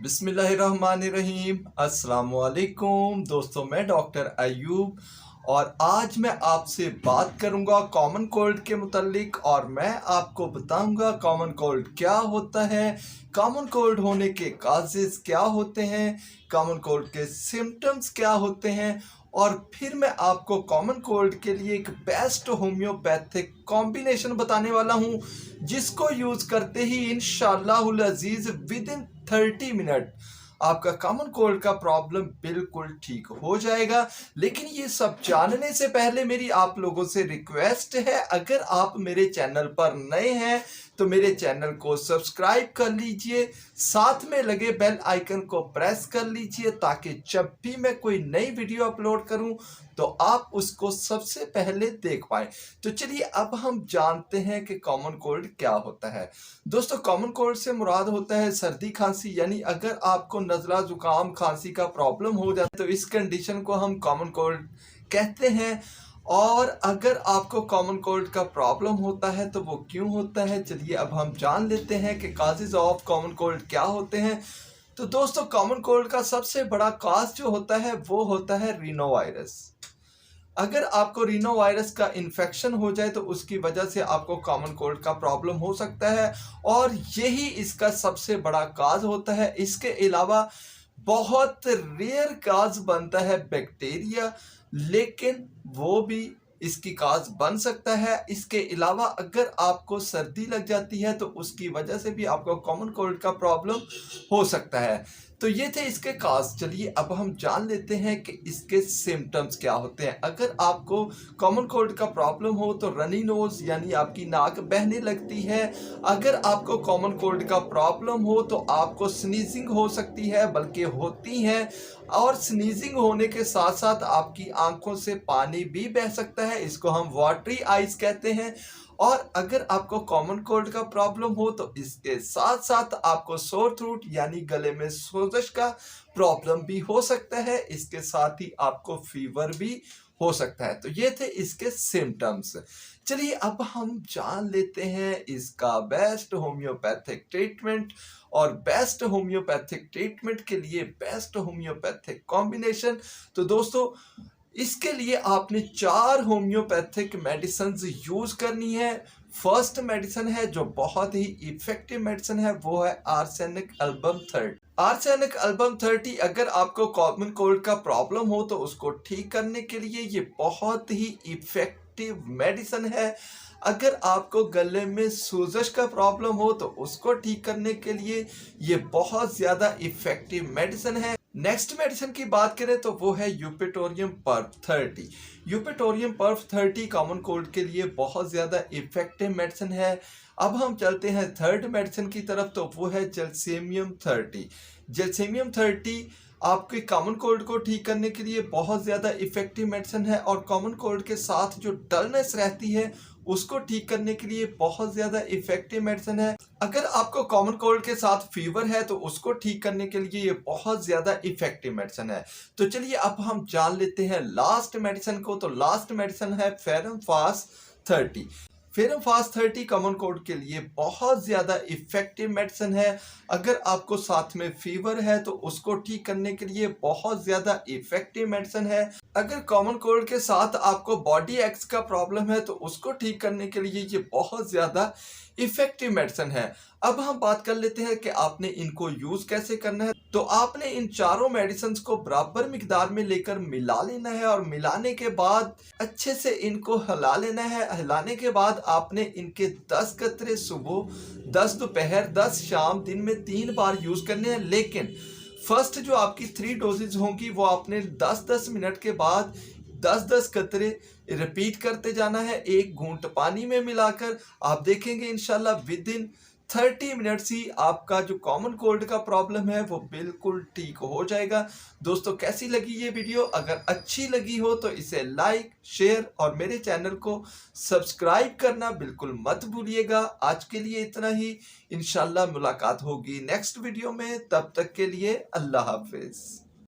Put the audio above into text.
बिस्मिल्लाहिर्रहमानिर्रहीम। अस्सलाम वालेकुम दोस्तों, मैं डॉक्टर अयूब और आज मैं आपसे बात करूंगा कॉमन कोल्ड के मुतालिक और मैं आपको बताऊंगा कॉमन कोल्ड क्या होता है, कॉमन कोल्ड होने के काजेस क्या होते हैं, कॉमन कोल्ड के सिम्टम्स क्या होते हैं और फिर मैं आपको कॉमन कोल्ड के लिए एक बेस्ट होम्योपैथिक कॉम्बिनेशन बताने वाला हूं जिसको यूज करते ही इंशाअल्लाहुल अजीज विद इन 30 मिनट आपका कॉमन कोल्ड का प्रॉब्लम बिल्कुल ठीक हो जाएगा। लेकिन ये सब जानने से पहले मेरी आप लोगों से रिक्वेस्ट है, अगर आप मेरे चैनल पर नए हैं तो मेरे चैनल को सब्सक्राइब कर लीजिए, साथ में लगे बेल आइकन को प्रेस कर लीजिए ताकि जब भी मैं कोई नई वीडियो अपलोड करूं तो आप उसको सबसे पहले देख पाएं। तो चलिए अब हम जानते हैं कि कॉमन कोल्ड क्या होता है। दोस्तों, कॉमन कोल्ड से मुराद होता है सर्दी खांसी, यानी अगर आपको नज़ला जुकाम खांसी का प्रॉब्लम हो जाए तो इस कंडीशन को हम कॉमन कोल्ड कहते हैं। और अगर आपको कॉमन कोल्ड का प्रॉब्लम होता है तो वो क्यों होता है, चलिए अब हम जान लेते हैं कि काजेज ऑफ कॉमन कोल्ड क्या होते हैं। तो दोस्तों, कॉमन कोल्ड का सबसे बड़ा काज जो होता है वो होता है रीनो वायरस। अगर आपको रीनो वायरस का इन्फेक्शन हो जाए तो उसकी वजह से आपको कॉमन कोल्ड का प्रॉब्लम हो सकता है और यही इसका सबसे बड़ा काज होता है। इसके अलावा बहुत रेयर काज बनता है बैक्टीरिया, लेकिन वो भी इसकी काज बन सकता है। इसके अलावा अगर आपको सर्दी लग जाती है तो उसकी वजह से भी आपको कॉमन कोल्ड का प्रॉब्लम हो सकता है। तो ये थे इसके काज। चलिए अब हम जान लेते हैं कि इसके सिम्टम्स क्या होते हैं। अगर आपको कॉमन कोल्ड का प्रॉब्लम हो तो रनी नोज यानी आपकी नाक बहने लगती है। अगर आपको कॉमन कोल्ड का प्रॉब्लम हो तो आपको स्नीजिंग हो सकती है, बल्कि होती है, और स्नीजिंग होने के साथ साथ आपकी आंखों से पानी भी बह सकता है, इसको हम वाटरी आइज कहते हैं। और अगर आपको कॉमन कोल्ड का प्रॉब्लम हो तो इसके साथ साथ आपको सोर थ्रोट यानी गले में सोजश का प्रॉब्लम भी हो सकता है, इसके साथ ही आपको फीवर भी हो सकता है। तो ये थे इसके सिम्टम्स। चलिए अब हम जान लेते हैं इसका बेस्ट होम्योपैथिक ट्रीटमेंट और बेस्ट होम्योपैथिक ट्रीटमेंट के लिए बेस्ट होम्योपैथिक कॉम्बिनेशन। तो दोस्तों, इसके लिए आपने 4 होम्योपैथिक मेडिसिन यूज करनी है। फर्स्ट मेडिसिन है जो बहुत ही इफेक्टिव मेडिसिन है, वो है आर्सेनिक एल्बम 30। आर्सेनिक एल्बम 30 अगर आपको कॉमन कोल्ड का प्रॉब्लम हो तो उसको ठीक करने के लिए ये बहुत ही इफेक्टिव मेडिसिन है। अगर आपको गले में सूजश का प्रॉब्लम हो तो उसको ठीक करने के लिए ये बहुत ज्यादा इफेक्टिव मेडिसिन है। नेक्स्ट मेडिसिन की बात करें तो वो है यूपेटोरियम पर्फ 30। यूपेटोरियम पर्फ 30 कॉमन कोल्ड के लिए बहुत ज़्यादा इफेक्टिव मेडिसिन है। अब हम चलते हैं थर्ड मेडिसिन की तरफ, तो वो है जलसेमियम 30। जलसेमियम 30 आपके कॉमन कोल्ड को ठीक करने के लिए बहुत ज़्यादा इफेक्टिव मेडिसिन है और कॉमन कोल्ड के साथ जो डलनेस रहती है उसको ठीक करने के लिए बहुत ज़्यादा इफेक्टिव मेडिसिन है। अगर आपको कॉमन कोल्ड के साथ फीवर है तो उसको ठीक करने के लिए ये बहुत ज़्यादा इफेक्टिव मेडिसिन है। तो चलिए अब हम जान लेते हैं लास्ट मेडिसिन को। तो लास्ट मेडिसिन है फेरम फास 30। फेरम फास 30 कॉमन कोल्ड के लिए बहुत ज़्यादा इफेक्टिव मेडिसिन है। अगर आपको साथ में फीवर है तो उसको ठीक करने के लिए बहुत ज़्यादा इफेक्टिव मेडिसिन है। अगर कॉमन कोल्ड के साथ आपको बॉडी एक्स का प्रॉब्लम है तो उसको ठीक करने के लिए ये बहुत ज़्यादा इफेक्टिव मेडिसिन है। अब हम बात कर लेते हैं कि आपने इनको यूज़ कैसे करना है। तो आपने इन चारों मेडिसिन को बराबर मिकदार में लेकर मिला लेना है और मिलाने के बाद अच्छे से इनको हिला लेना है। हिलाने के बाद आपने इनके 10 कतरे सुबह, 10 दोपहर, 10 शाम, दिन में 3 बार यूज़ करने हैं। लेकिन फर्स्ट जो आपकी 3 डोजेज होंगी वो आपने 10-10 मिनट के बाद 10-10 कतरे रिपीट करते जाना है, एक घूंट पानी में मिलाकर। आप देखेंगे इंशाल्लाह विद इन 30 मिनट्स ही आपका जो कॉमन कोल्ड का प्रॉब्लम है वो बिल्कुल ठीक हो जाएगा। दोस्तों, कैसी लगी ये वीडियो? अगर अच्छी लगी हो तो इसे लाइक, शेयर और मेरे चैनल को सब्सक्राइब करना बिल्कुल मत भूलिएगा। आज के लिए इतना ही, इंशाल्लाह मुलाकात होगी नेक्स्ट वीडियो में। तब तक के लिए अल्लाह हाफिज।